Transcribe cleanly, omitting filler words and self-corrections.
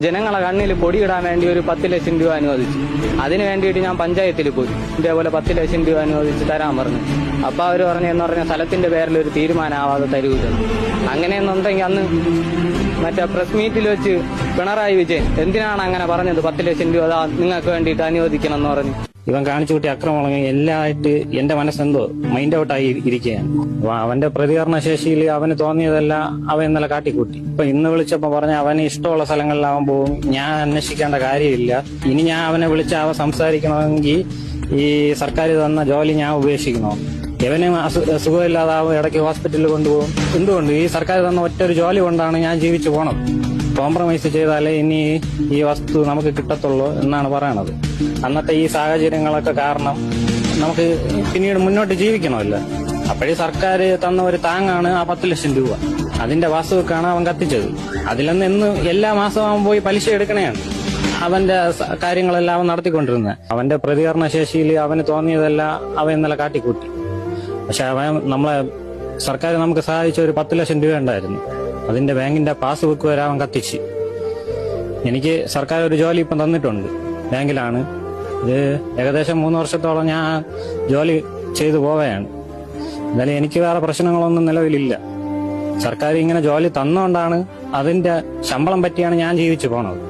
ജനങ്ങളെ കണ്ണിൽ പൊടിയിടാൻ വേണ്ടി ഒരു 10 ലക്ഷം രൂപ അനുവദിച്ചു. അതിന് വേണ്ടിയിട്ട് ഞാൻ പഞ്ചായത്തിൽ പോയി ഇതേപോലെ 10 ലക്ഷം രൂപ അനുവദിച്ച് തരാൻ പറഞ്ഞു. അപ്പൊ അവര് പറഞ്ഞെന്ന് പറഞ്ഞ സ്ഥലത്തിന്റെ പേരിൽ ഒരു തീരുമാനമാവാതെ തരൂല. അങ്ങനെയെന്നുണ്ടെങ്കിൽ അന്ന് മറ്റേ പ്രസ് മീറ്റിൽ വെച്ച് പിണറായി വിജയൻ എന്തിനാണ് അങ്ങനെ പറഞ്ഞത്? 10 ലക്ഷം രൂപ നിങ്ങൾക്ക് വേണ്ടിയിട്ട് അനുവദിക്കണം എന്ന് പറഞ്ഞു. ഇവൻ കാണിച്ചു കൂട്ടി അക്രമങ്ങൾ എല്ലാമായിട്ട് എന്റെ മനസ്സെന്തോ മൈൻഡ് ഔട്ടായി ഇരിക്കുകയാണ്. അവന്റെ പ്രതികരണ ശേഷിയിൽ അവന് തോന്നിയതെല്ലാം അവൻ ഇന്നലെ കാട്ടിക്കൂട്ടി. ഇപ്പൊ ഇന്ന് വിളിച്ചപ്പോ പറഞ്ഞ അവന് ഇഷ്ടമുള്ള സ്ഥലങ്ങളിൽ അവൻ പോകും, ഞാൻ അന്വേഷിക്കേണ്ട കാര്യമില്ല. ഇനി ഞാൻ അവനെ വിളിച്ച് അവൻ സംസാരിക്കണമെങ്കിൽ ഈ സർക്കാർ തന്ന ജോലി ഞാൻ ഉപേക്ഷിക്കണോ? ഇവന് സുഖമില്ലാതാവും, ഇടയ്ക്ക് ഹോസ്പിറ്റലിൽ കൊണ്ടുപോകും. എന്തുകൊണ്ട്? ഈ സർക്കാർ തന്ന ഒറ്റൊരു ജോലി കൊണ്ടാണ് ഞാൻ ജീവിച്ചു പോണത്. കോംപ്രമൈസ് ചെയ്താലേ ഇനി ഈ വസ്തു നമുക്ക് കിട്ടത്തുള്ളൂ എന്നാണ് പറയണത്. അന്നത്തെ ഈ സാഹചര്യങ്ങളൊക്കെ കാരണം നമുക്ക് പിന്നീട് മുന്നോട്ട് ജീവിക്കണമല്ലോ. അപ്പോഴേ സർക്കാർ തന്ന ഒരു താങ്ങാണ് ആ 10 ലക്ഷം രൂപ. അതിന്റെ വാസ്തുവെക്കാണ് അവൻ കത്തിച്ചത്. അതിലൊന്ന് എന്ന് എല്ലാ മാസവും അവൻ പോയി പലിശ എടുക്കണേയാണ്. അവന്റെ കാര്യങ്ങളെല്ലാം അവൻ നടത്തിക്കൊണ്ടിരുന്നത്. അവന്റെ പ്രതികരണ ശേഷിയിൽ അവന് തോന്നിയതെല്ലാം അവൻ ഇന്നലെ കാട്ടിക്കൂട്ടി. പക്ഷെ അവൻ നമ്മളെ സർക്കാർ നമുക്ക് സഹായിച്ച ഒരു 10 ലക്ഷം രൂപ ഉണ്ടായിരുന്നു. അതിന്റെ ബാങ്കിന്റെ പാസ്ബുക്ക് വരെ അവൻ കത്തിച്ച്. എനിക്ക് സർക്കാർ ഒരു ജോലി ഇപ്പം തന്നിട്ടുണ്ട്, ബാങ്കിലാണ്. ഇത് ഏകദേശം 3 വർഷത്തോളം ഞാൻ ജോലി ചെയ്തു പോവുകയാണ്. എന്തായാലും എനിക്ക് വേറെ പ്രശ്നങ്ങളൊന്നും നിലവിലില്ല. സർക്കാർ ഇങ്ങനെ ജോലി തന്നുകൊണ്ടാണ് അതിന്റെ ശമ്പളം പറ്റിയാണ് ഞാൻ ജീവിച്ചു പോണത്.